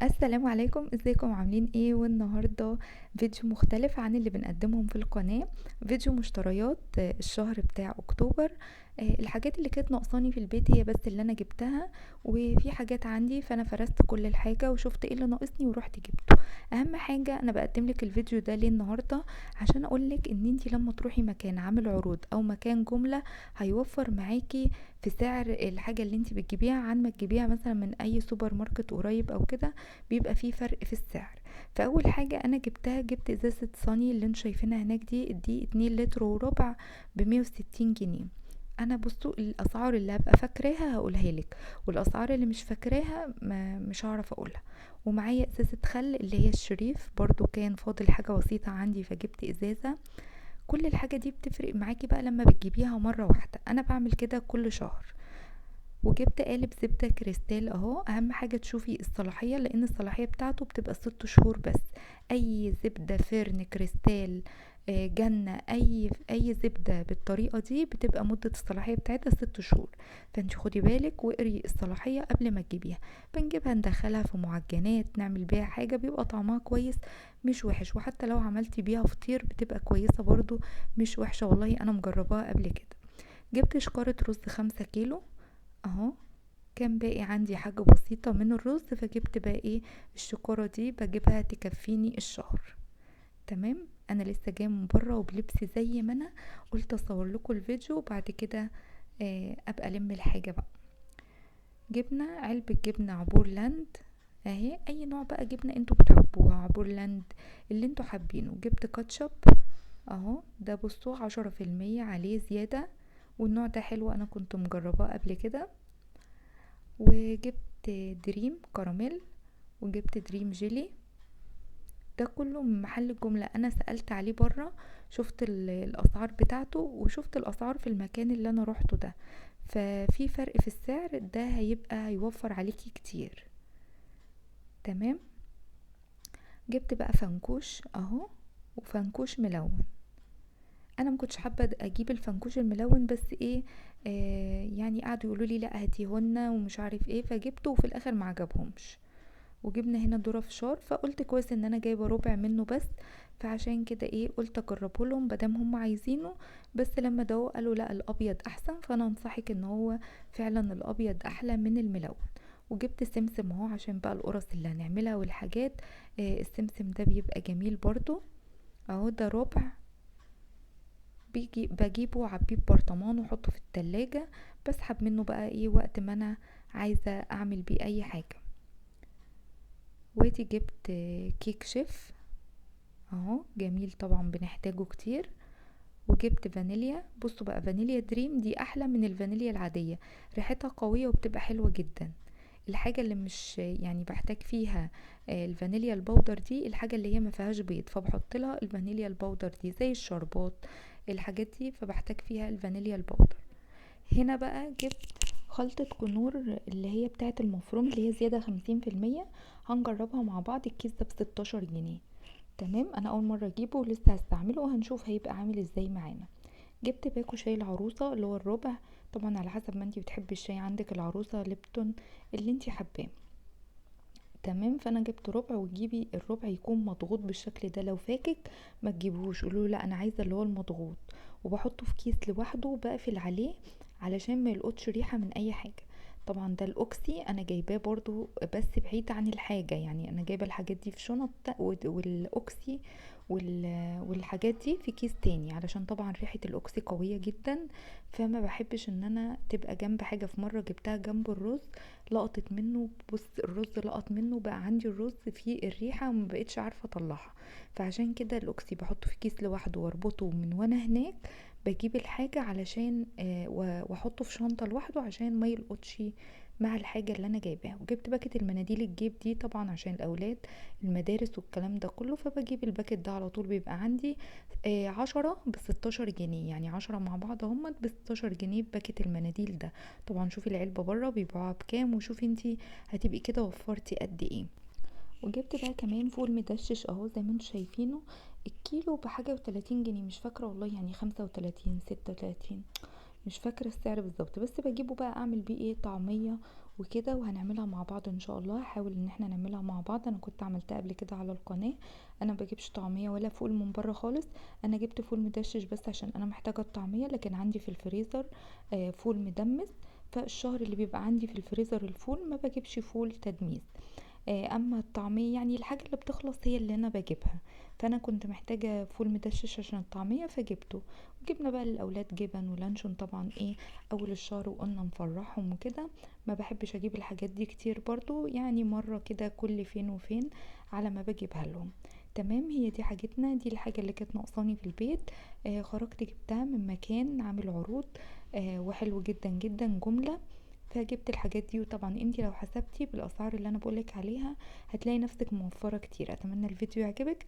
السلام عليكم، ازيكم عاملين ايه؟ والنهارده فيديو مختلف عن اللي بنقدمهم في القناة. فيديو مشتريات الشهر بتاع اكتوبر. الحاجات اللي كانت ناقصاني في البيت هي بس اللي انا جبتها، وفي حاجات عندي فانا فرست كل الحاجة وشفت ايه اللي ناقصني ورحت جبته. اهم حاجة انا بقدم لك الفيديو ده ليه النهارده؟ عشان اقولك ان انتي لما تروحي مكان عامل عروض او مكان جملة هيوفر معاكي في سعر الحاجة اللي انتي بتجيبيها عن ما تجيبيها مثلا من اي سوبر ماركت قريب او كده. بيبقى فيه فرق في السعر. فاول حاجة انا جبت ازازة صاني اللي انتوا شايفينها هناك دي 2 لتر وربع ب160 جنيه. انا بصوا الاسعار اللي هبقى فاكراها هقولها لك، والاسعار اللي مش فاكراها مش هعرف اقولها. ومعايا ازازة خل اللي هي الشريف، برضو كان فاضل حاجة بسيطة عندي فجبت ازازة. كل الحاجة دي بتفرق معاكي بقى لما بتجيبيها مرة واحدة، انا بعمل كده كل شهر. وجبت قالب زبدة كريستال اهو. اهم حاجة تشوفي الصلاحية لان الصلاحية بتاعته بتبقى 6 شهور بس. اي زبدة فرن كريستال جنة، اي زبدة بالطريقة دي بتبقى مدة الصلاحية بتاعتها 6 شهور. فانت خدي بالك واقري الصلاحية قبل ما تجيبيها. بنجيبها ندخلها في معجنات نعمل بيها حاجة بيبقى طعمها كويس، مش وحش. وحتى لو عملتي بيها فطير بتبقى كويسة برضو، مش وحشة والله، انا مجرباها قبل كده. جبت شكارة رز 5 كيلو اهو. كان باقي عندي حاجة بسيطة من الرز فجبت بقى ايه، الشكارة دي بجيبها تكفيني الشهر. تمام. انا لسه جايه من بره وبلبسي زي ما انا، قلت اصور لكم الفيديو وبعد كده ابقى الم الحاجه بقى. جبنه، علبه جبنه عبور لاند اهي، اي نوع بقى جبنه انتوا بتحبوها، عبور لاند اللي انتوا حابينه. جبت كاتشب اهو، ده بصوا 10% عليه زياده، والنوع ده حلو انا كنت مجرباه قبل كده. وجبت دريم كراميل، وجبت دريم جيلي. ده كله من محل الجملة، انا سألت عليه برا، شفت الاسعار بتاعته وشفت الاسعار في المكان اللي انا روحته ده، ففي فرق في السعر ده هيبقى هيوفر عليكي كتير. تمام. جبت بقى فنكوش اهو، وفنكوش ملون. انا ما كنتش حابه اجيب الفنكوش الملون بس ايه، يعني قعدوا يقولوا لي لا هاتيهن ومش عارف ايه، فجبته وفي الاخر ما عجبهمش. وجبنا هنا ذرة فشار، فقلت كويس ان انا جايبه ربع منه بس، فعشان كده ايه قلت اجربه لهم بدام هم عايزينه. بس لما دقوا قالوا لا الابيض احسن، فانا انصحك ان هو فعلا الابيض احلى من الملون. وجبت سمسم اهو عشان بقى القرص اللي هنعملها والحاجات. السمسم ده بيبقى جميل برضو اهو. ده ربع، بجيبه وعبيه ببرطمان واحطه في التلاجة، بسحب منه بقى ايه وقت ما انا عايزة اعمل بيه اي حاجة. وادي جبت كيك شيف اهو، جميل طبعا بنحتاجه كتير. وجبت فانيليا، بصوا بقى فانيليا دريم دي احلى من الفانيليا العادية، ريحتها قوية وبتبقى حلوة جدا. الحاجة اللي مش يعني بحتاج فيها الفانيليا البودر دي، الحاجة اللي هي ما فيهاش بيض فبحط لها الفانيليا البودر دي، زي الشربات الحاجات دي فبحتاج فيها الفانيليا البودر. هنا بقى جبت خلطة كنور اللي هي بتاعة المفروم اللي هي زيادة 50%، هنجربها مع بعض. الكيس ده ب16 جنيه. تمام. انا اول مرة اجيبه ولسه هستعمله وهنشوف هيبقى عامل ازاي معانا. جبت باكو شاي العروسة اللي هو الربع، طبعا على حسب ما انتي بتحبي الشاي، عندك العروسة ليبتون اللي انتي حباه. تمام. فانا جبت ربع، وتجيبي الربع يكون مضغوط بالشكل ده، لو فاكك ما تجيبوش، قولوا لا انا عايزه اللي هو المضغوط. وبحطه في كيس لوحده وبقفل عليه علشان ما يلقطش ريحه من اي حاجه. طبعا ده الاوكسي انا جايباه برضو بس بعيد عن الحاجه، يعني انا جايبه الحاجات دي في شنط، والاوكسي والحاجات دي في كيس تاني، علشان طبعا ريحه الاوكسي قويه جدا، فما بحبش ان انا تبقى جنب حاجه. في مره جبتها جنب الرز لقطت منه، بص الرز لقط منه، بقى عندي الرز فيه الريحة وما بقتش عارفة اطلعها. فعشان كده الاوكسي بحطه في كيس لوحده واربطه من وانا هناك بجيب الحاجة علشان واحطه في شنطة لوحده عشان ما يلقطش مع الحاجة اللي انا جايباها. وجبت باكت المناديل الجيب دي طبعا عشان الاولاد المدارس والكلام ده كله، فبجيب الباكت ده على طول بيبقى عندي 10 ب16 جنيه، يعني 10 مع بعض هما ب16 جنيه باكت المناديل ده. طبعا شوفي العلبة بره بيبيعوها بكام وشوفي انتي هتبقي كده وفرتي قد ايه. وجبت بقى كمان فول مدشش اهو زي ما انتوا شايفينه، الكيلو بحاجة و30 جنيه، مش فاكرة والله، يعني 35 36، مش فاكرة السعر بالظبط، بس بجيبه بقى اعمل بيه ايه طعمية وكده، وهنعملها مع بعض ان شاء الله. هحاول ان احنا نعملها مع بعض. انا كنت عملتها قبل كده على القناة. انا مبجيبش طعمية ولا فول من بره خالص، انا جبت فول مدشش بس عشان انا محتاجة الطعمية، لكن عندي في الفريزر فول مدمس. فالشهر اللي بيبقى عندي في الفريزر الفول ما بجيبش فول تدميس. اما الطعمية يعني الحاجة اللي بتخلص هي اللي انا بجيبها، فانا كنت محتاجة فول مدشش عشان الطعمية فجبته. وجبنا بقى للاولاد جبن ولانشون طبعا اول الشهر، وقلنا نفرحهم وكده. ما بحبش اجيب الحاجات دي كتير برضو، يعني مرة كده كل فين وفين على ما بجيبها لهم. تمام، هي دي حاجتنا، دي الحاجة اللي كانت ناقصاني في البيت. خرجت جبتها من مكان عامل عروض وحلو جدا جدا جملة. فجبت الحاجات دي، وطبعا انتي لو حسبتي بالاسعار اللي انا بقولك عليها هتلاقي نفسك موفرة كتير. اتمنى الفيديو يعجبك.